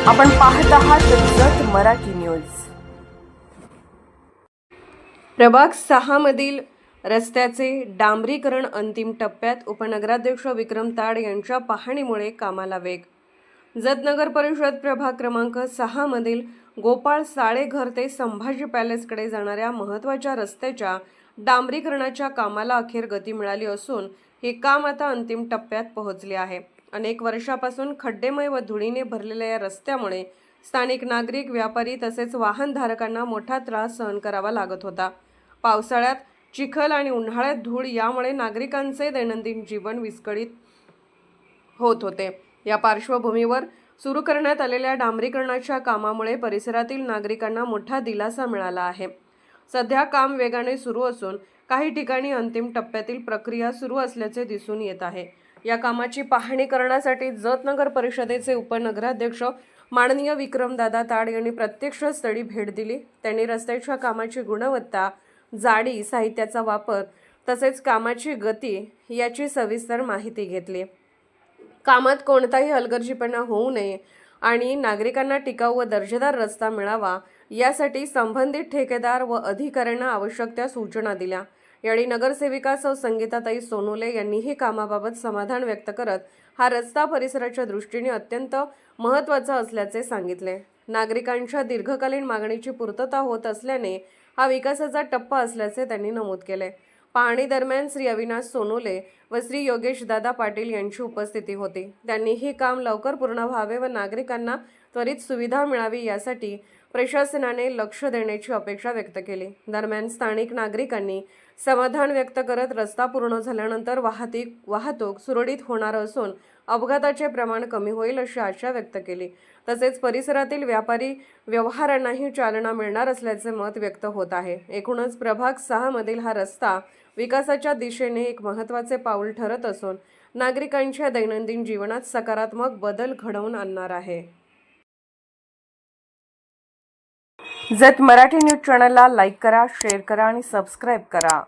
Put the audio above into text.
आपण पाहत आहात जत मराठी न्यूज। प्रभाग 6 मधील रस्त्याचे डांबरीकरण अंतिम टप्प्यात। उपनगराध्यक्ष विक्रम ताड यांच्या पाहणीमुळे कामाला वेग। जत नगर परिषद प्रभाग क्रमांक 6 मधील गोपाळ साळे घर ते संभाजी पॅलेसकडे जाणाऱ्या महत्त्वाच्या रस्त्याच्या डांबरीकरणाच्या कामाला अखेर गती मिळाली असून हे काम आता अंतिम टप्प्यात पोहोचले आहे। अनेक वर्षापासून खड्डेमय व धुळीने भरलेल्या या रस्त्यामुळे स्थानिक नागरिक, व्यापारी तसेच वाहनधारकांना मोठा त्रास सहन करावा लागत होता। पावसाळ्यात चिखल आणि उन्हाळ्यात धूळ यामुळे नागरिकांचे दैनंदिन जीवन विस्कळीत होत होते। या पार्श्वभूमीवर सुरू करण्यात आलेल्या डांबरीकरणाच्या कामामुळे परिसरातील नागरिकांना मोठा दिलासा मिळाला आहे। सध्या काम वेगाने सुरू असून काही ठिकाणी अंतिम टप्प्यातील प्रक्रिया सुरू असल्याचे दिसून येत आहे। या कामाची पाहणी करण्यासाठी जत नगर परिषदेचे उपनगराध्यक्ष माननीय विक्रमदादा ताड यांनी प्रत्यक्ष स्थळी भेट दिली। त्यांनी रस्त्याच्या कामाची गुणवत्ता, जाडी, साहित्याचा वापर तसेच कामाची गती याची सविस्तर माहिती घेतली। कामात कोणताही हलगर्जीपणा होऊ नये आणि नागरिकांना टिकाऊ व दर्जेदार रस्ता मिळावा यासाठी संबंधित ठेकेदार व अधिकाऱ्यांना आवश्यक त्या सूचना दिल्या। यावेळी नगरसेविका सौ संगीताताई सोनोले यांनीही कामाबाबत समाधान व्यक्त करत हा रस्ता परिसराच्या दृष्टीने अत्यंत महत्त्वाचा असल्याचे सांगितले। नागरिकांच्या दीर्घकालीन मागणीची पूर्तता होत असल्याने हा विकासाचा टप्पा असल्याचे त्यांनी नमूद केले। पाहणी दरम्यान श्री अविनाश सोनोले व श्री योगेश दादा पाटील यांची उपस्थिती होती। त्यांनी हे काम लवकर पूर्ण व्हावे व नागरिकांना त्वरित सुविधा मिळावी यासाठी प्रशासनाने लक्ष देण्याची अपेक्षा व्यक्त केली। दरम्यान स्थानिक नागरिकांनी समाधान व्यक्त करत रस्ता पूर्ण झाल्यानंतर वाहतूक सुरळीत होणार असून अपघाताचे प्रमाण कमी होईल अशी आशा व्यक्त केली। तसेच परिसरातील व्यापारी व्यवहारांनाही चालना मिळणार असल्याचे मत व्यक्त होत आहे। एकूणच प्रभाग 6 मधील हा रस्ता विकासाच्या दिशेने एक महत्त्वाचे पाऊल ठरत असून नागरिकांच्या दैनंदिन जीवनात सकारात्मक बदल घडवून आणणार आहे। जत मराठी न्यूज चॅनलला लाईक करा, शेअर करा आणि सबस्क्राईब करा।